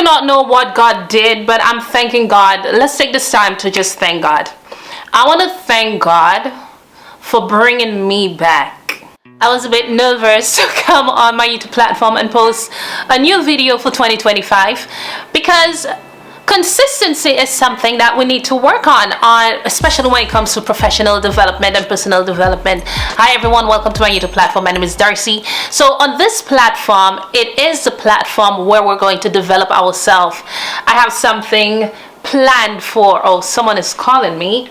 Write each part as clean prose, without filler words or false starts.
do not know what God did, but I'm thanking God. Let's take this time to just thank God. I want to thank God for bringing me back. I was a bit nervous to come on my YouTube platform and post a new video for 2025 because consistency is something that we need to work on, especially when it comes to professional development and personal development. Hi everyone, welcome to my YouTube platform. My name is Darci. So on this platform, it is the platform where we're going to develop ourselves. I have something planned for, oh, someone is calling me.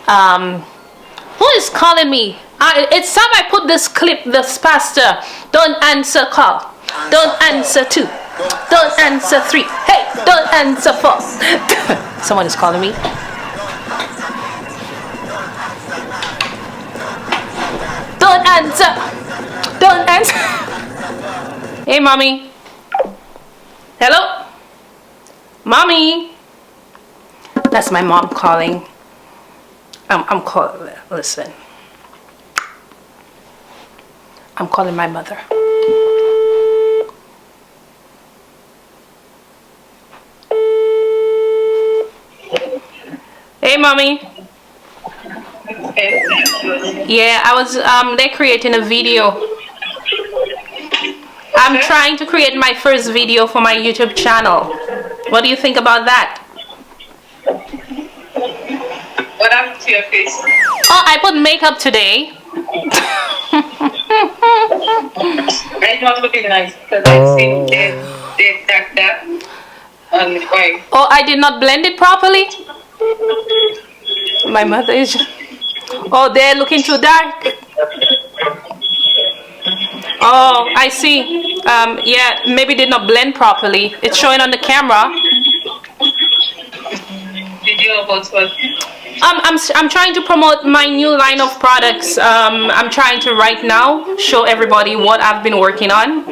Who is calling me? It's time I put this clip, this pastor. Don't answer call. Don't answer 2. Don't answer 3. Hey, don't answer 4. Someone is calling me. Don't answer. Don't answer. Hey, mommy. Hello? Mommy. That's my mom calling. I'm calling. Listen. I'm calling my mother. Hey, mommy. Yeah, I was they're creating a video. I'm trying to create my first video for my YouTube channel. What do you think about that? What happened to your face? Oh, I put makeup today. It's not looking nice because I've seen that on the way. Oh, I did not blend it properly. My mother is. Oh, they're looking too dark. Oh, I see. Yeah, maybe did not blend properly. It's showing on the camera. Video about what? I'm trying to promote my new line of products. I'm trying to right now show everybody what I've been working on.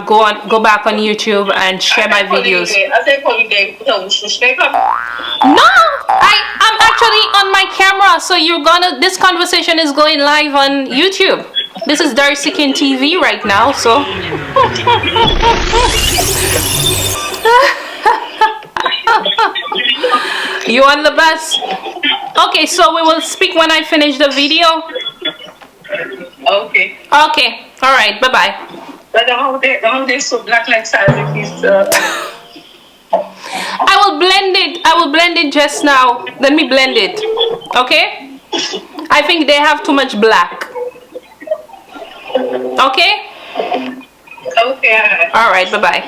Go back on YouTube and share my videos. No, I'm actually on my camera, so this conversation is going live on YouTube. This is Darci Kin TV right now, so. You on the bus? Okay, so we will speak when I finish the video. Okay. Okay. All right. Bye bye. But how they so black like salad is. I will blend it. I will blend it just now. Let me blend it. Okay. I think they have too much black. Okay. Okay. All right. Bye bye.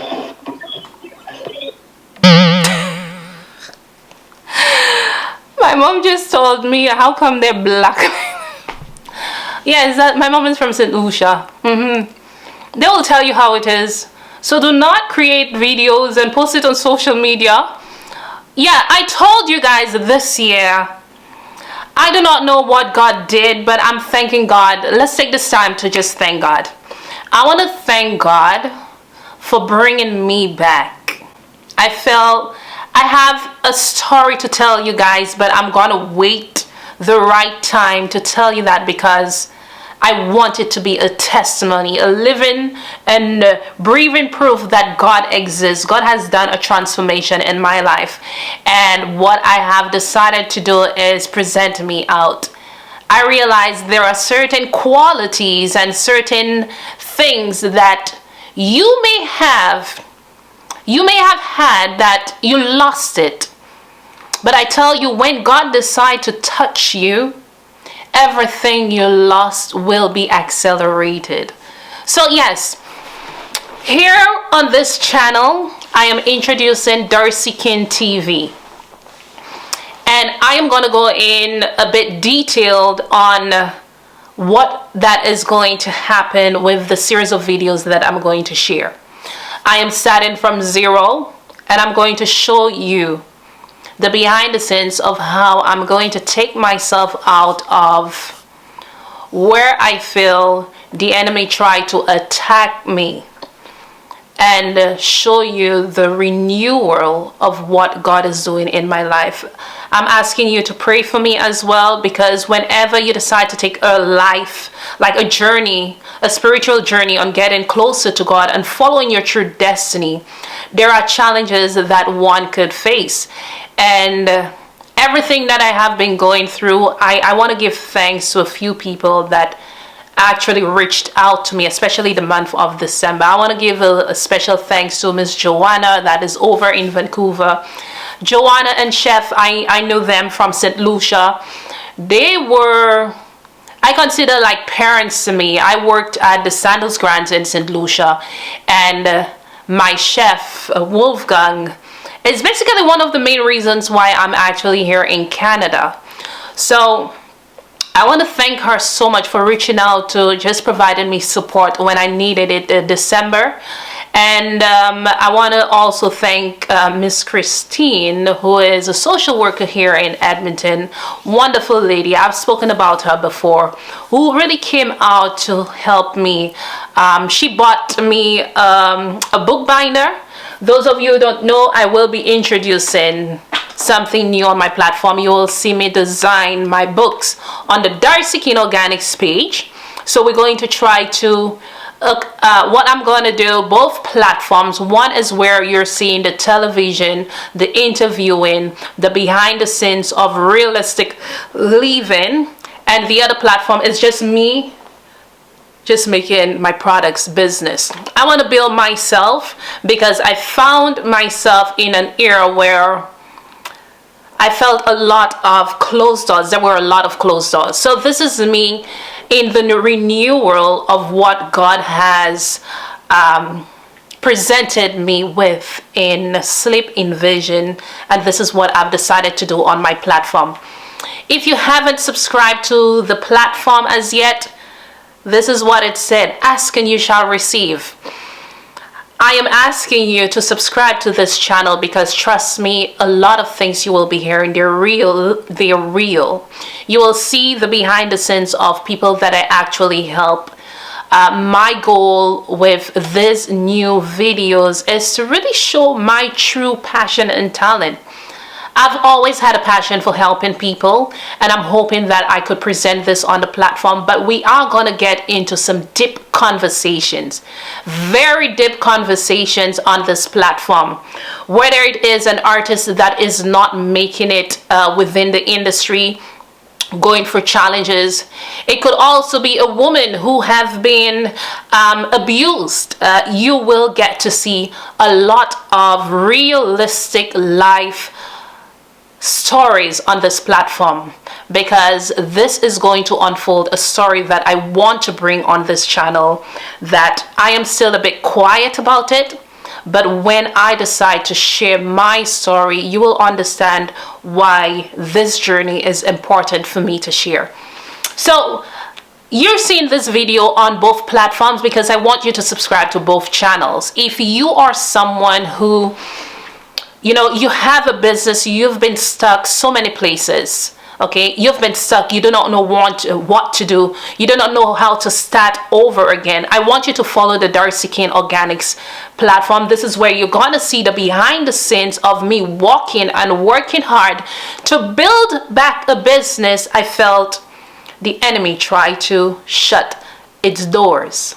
My mom just told me, how come they're black? Yes, my mom is from St. Lucia. They will tell you how it is. So do not create videos and post it on social media. Yeah, I told you guys this year. I do not know what God did, but I'm thanking God. Let's take this time to just thank God. I want to thank God for bringing me back. I have a story to tell you guys, but I'm gonna wait the right time to tell you that because I want it to be a testimony, a living and breathing proof that God exists. God has done a transformation in my life, and what I have decided to do is present me out. I realize there are certain qualities and certain things that you may have had that you lost it. But I tell you, when God decides to touch you, everything you lost will be accelerated. So yes, here on this channel, I am introducing Darci Kin TV. And I am going to go in a bit detailed on what that is going to happen with the series of videos that I'm going to share. I am starting from zero, and I'm going to show you the behind the scenes of how I'm going to take myself out of where I feel the enemy tried to attack me, and show you the renewal of what God is doing in my life. I'm asking you to pray for me as well, because whenever you decide to take a life, like a journey, a spiritual journey on getting closer to God and following your true destiny, there are challenges that one could face. And everything that I have been going through, I want to give thanks to a few people that actually reached out to me, especially the month of December. I want to give a special thanks to Miss Joanna that is over in Vancouver. Joanna and Chef, I know them from St. Lucia. They were, I consider, like parents to me. I worked at the Sandals Grants in St. Lucia, and my chef, Wolfgang, is basically one of the main reasons why I'm actually here in Canada. So I want to thank her so much for reaching out to just providing me support when I needed it in December. And I want to also thank Miss Christine, who is a social worker here in Edmonton. Wonderful lady. I've spoken about her before, who really came out to help me. She bought me a book binder. Those of you who don't know, I will be introducing something new on my platform. You will see me design my books on the Darci Kin Organics page. So we're going to try to what I'm going to do, both platforms. One is where you're seeing the television, the interviewing, the behind the scenes of realistic living, and the other platform is just me just making my products business. I want to build myself because I found myself in an era where I felt a lot of closed doors. There were a lot of closed doors. So this is me in the renewal of what God has presented me with in Sleep in Vision. And this is what I've decided to do on my platform. If you haven't subscribed to the platform as yet, this is what it said: ask and you shall receive. I am asking you to subscribe to this channel because, trust me, a lot of things you will be hearing, they're real. They're real. You will see the behind the scenes of people that I actually help. My goal with these new videos is to really show my true passion and talent. I've always had a passion for helping people, and I'm hoping that I could present this on the platform. But we are going to get into some deep conversations, very deep conversations on this platform. Whether it is an artist that is not making it within the industry, going for challenges. It could also be a woman who have been abused. You will get to see a lot of realistic life stories on this platform, because this is going to unfold a story that I want to bring on this channel, that I am still a bit quiet about it, but when I decide to share my story, you will understand why this journey is important for me to share. So you're seeing this video on both platforms because I want you to subscribe to both channels. If you are someone who, you know, you have a business, you've been stuck so many places, okay? You've been stuck, you do not know what to do, you do not know how to start over again. I want you to follow the Darci Kin Organics platform. This is where you're gonna see the behind the scenes of me walking and working hard to build back a business I felt the enemy tried to shut its doors.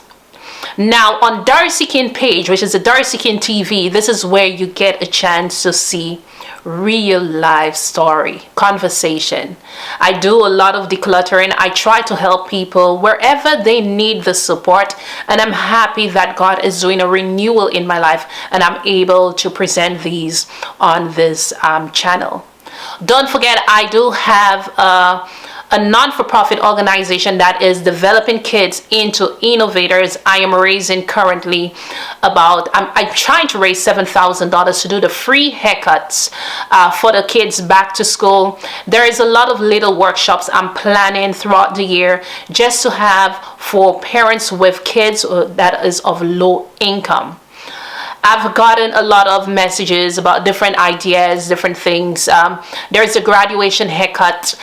Now on Darci Kin page, which is the Darci Kin TV, this is where you get a chance to see real life story, conversation. I do a lot of decluttering. I try to help people wherever they need the support, and I'm happy that God is doing a renewal in my life and I'm able to present these on this channel. Don't forget, I do have a non-for-profit organization that is developing kids into innovators. I am raising currently about, I'm trying to raise $7,000 to do the free haircuts for the kids back to school. There is a lot of little workshops I'm planning throughout the year just to have for parents with kids that is of low income. I've gotten a lot of messages about different ideas, different things. There's a graduation haircut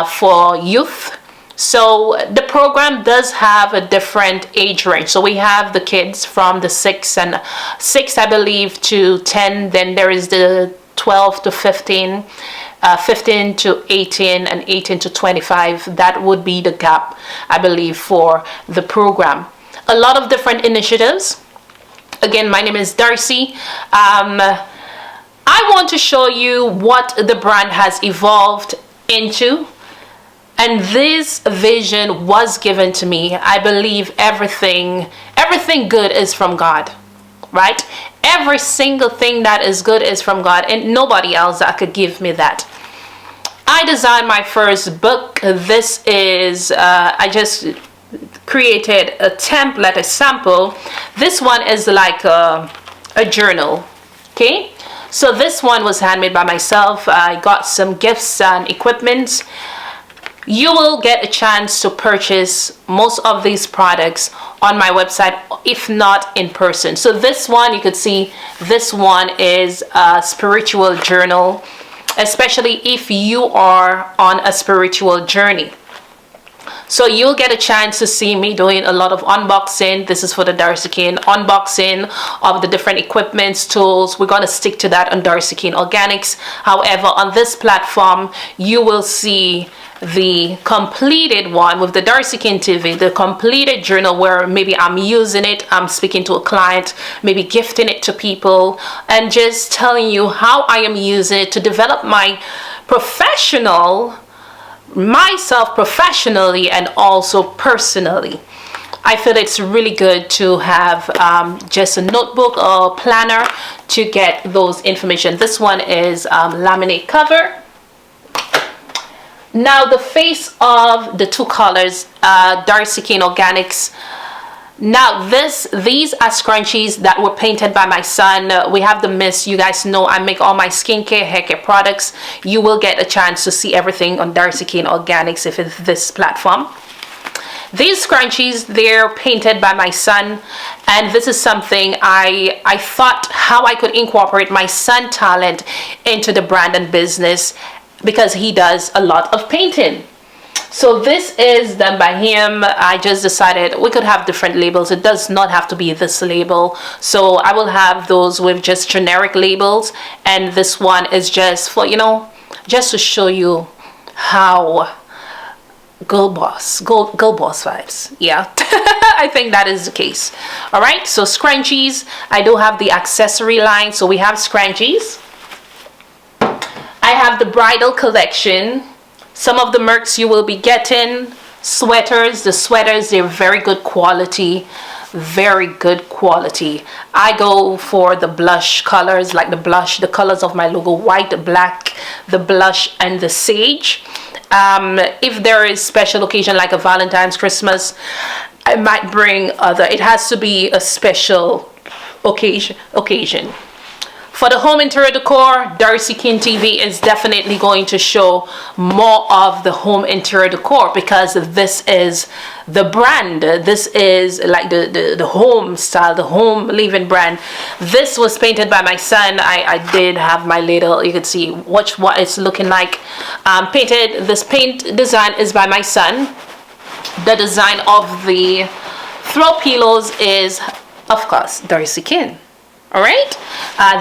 for youth. So the program does have a different age range. So we have the kids from the 6 I believe to 10. Then there is the 12 to 15, 15 to 18, and 18 to 25. That would be the gap, I believe, for the program. A lot of different initiatives. Again, my name is Darci. I want to show you what the brand has evolved into. And this vision was given to me. I believe everything good is from God, right? Every single thing that is good is from God, and nobody else that could give me that. I designed my first book. This is, I just created a template, a sample. This one is like a journal, okay? So this one was handmade by myself. I got some gifts and equipment. You will get a chance to purchase most of these products on my website, if not in person. So this one, you could see, this one is a spiritual journal, especially if you are on a spiritual journey. So you'll get a chance to see me doing a lot of unboxing. This is for the Darci Kin, unboxing of the different equipments, tools. We're going to stick to that on Darci Kin Organics. However, on this platform, you will see the completed one with the Darci Kin TV, the completed journal where maybe I'm using it, I'm speaking to a client, maybe gifting it to people, and just telling you how I am using it to develop myself professionally and also personally. I feel it's really good to have just a notebook or planner to get those information. This one is laminate cover. Now the face of the two colors, Darci Kin Organics. Now these are scrunchies that were painted by my son. We have the mist. You guys know I make all my skincare, hair care products. You will get a chance to see everything on Darci Kin Organics if it's this platform. These scrunchies, they're painted by my son, and this is something I thought how I could incorporate my son talent into the brand and business, because he does a lot of painting. So this is done by him. I just decided we could have different labels. It does not have to be this label. So I will have those with just generic labels, and this one is just for, just to show you how girl boss vibes. Yeah. I think that is the case. All right, so scrunchies. I do have the accessory line. So we have scrunchies. I have the bridal collection. Some of the mercs you will be getting. Sweaters. The sweaters, they're very good quality. Very good quality. I go for the blush colors, like the colors of my logo: white, black, the blush, and the sage. If there is special occasion like a Valentine's, Christmas, I might bring other. It has to be a special occasion. For the home interior decor, Darci Kin TV is definitely going to show more of the home interior decor, because this is the brand. This is like the home style, the home living brand. This was painted by my son. I did have my little, you can see what it's looking like. Painted, this paint design is by my son. The design of the throw pillows is, of course, Darci Kin. All right,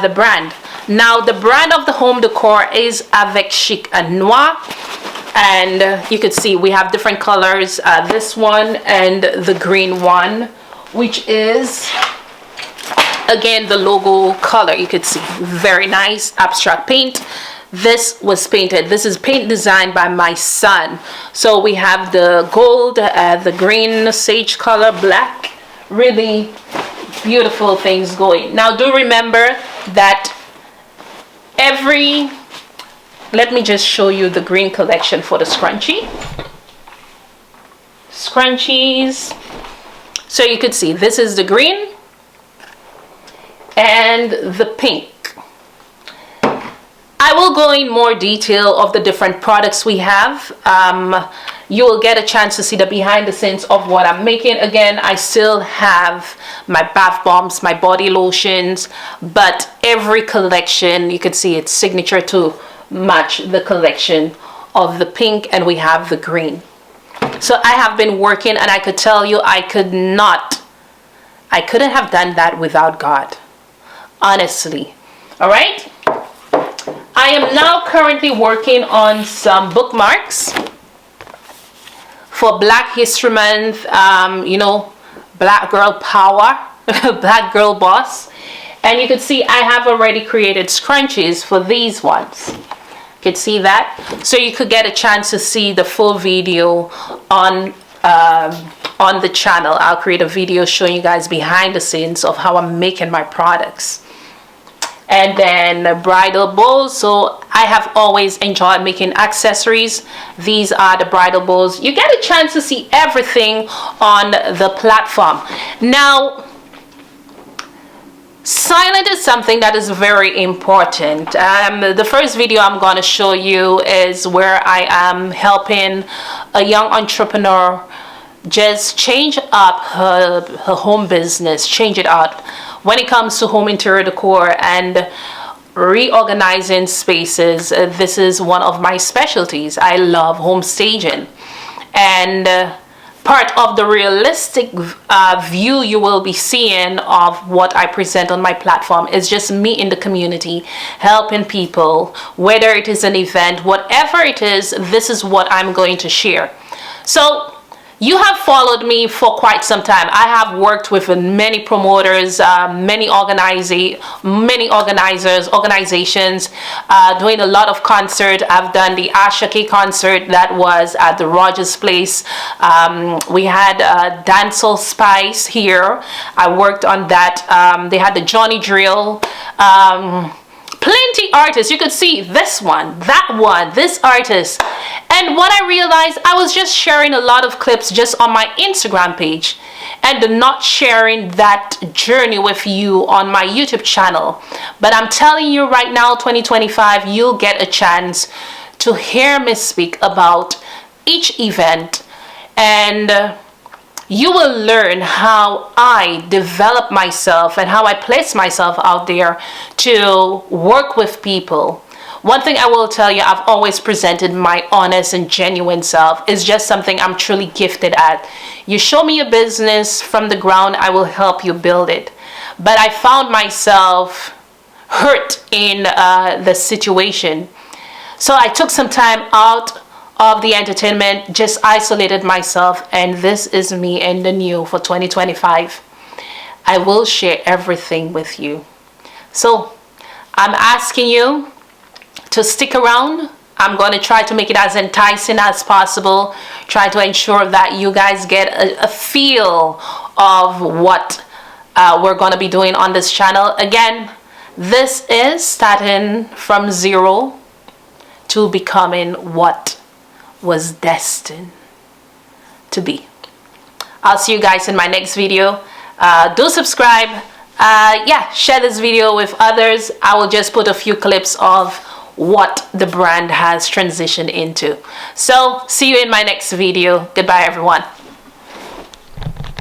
the brand. Now the brand of the home decor is Avec Chic and Noir, and you could see we have different colors. This one and the green one, which is again the logo color. You could see very nice abstract paint. This was painted. This is paint designed by my son. So we have the gold, the green, sage color, black. Really beautiful things going. Now do remember that let me just show you the green collection for the scrunchies. So you could see this is the green and the pink. I will go in more detail of the different products we have. You will get a chance to see the behind the scenes of what I'm making. Again, I still have my bath bombs, my body lotions, but every collection, you can see it's signature to match the collection of the pink, and we have the green. So I have been working, and I could tell you I couldn't have done that without God, honestly. All right. I am now currently working on some bookmarks for Black History Month, Black Girl Power. Black Girl Boss. And you can see I have already created scrunchies for these ones. You can see that. So you could get a chance to see the full video on the channel. I'll create a video showing you guys behind the scenes of how I'm making my products. And then bridal bowls. So I have always enjoyed making accessories. These are the bridal bowls. You get a chance to see everything on the platform. Now, silent is something that is very important. The first video I'm going to show you is where I am helping a young entrepreneur just change up her home business, change it up when it comes to home interior decor and reorganizing spaces. This is one of my specialties. I love home staging, and part of the realistic view you will be seeing of what I present on my platform is just me in the community helping people, whether it is an event, whatever it is. This is what I'm going to share. So you have followed me for quite some time. I have worked with many promoters, many organizations, doing a lot of concerts. I've done the Ashake concert that was at the Rogers Place. We had Dancehall Spice here. I worked on that. They had the Johnny Drill. Plenty artists. You could see this one, that one, this artist. And what I realized, I was just sharing a lot of clips just on my Instagram page and not sharing that journey with you on my YouTube channel. But I'm telling you right now, 2025, you'll get a chance to hear me speak about each event, and you will learn how I develop myself and how I place myself out there to work with people. One thing I will tell you, I've always presented my honest and genuine self. It's just something I'm truly gifted at. You show me a business from the ground, I will help you build it. But I found myself hurt in the situation. So I took some time out of the entertainment, just isolated myself, and this is me in the new for 2025. I will share everything with you. So I'm asking you to stick around. I'm going to try to make it as enticing as possible, try to ensure that you guys get a feel of what we're going to be doing on this channel. Again, this is starting from zero to becoming what was destined to be. I'll see you guys in my next video. Do subscribe. Share this video with others. I will just put a few clips of what the brand has transitioned into. So see you in my next video. Goodbye, everyone.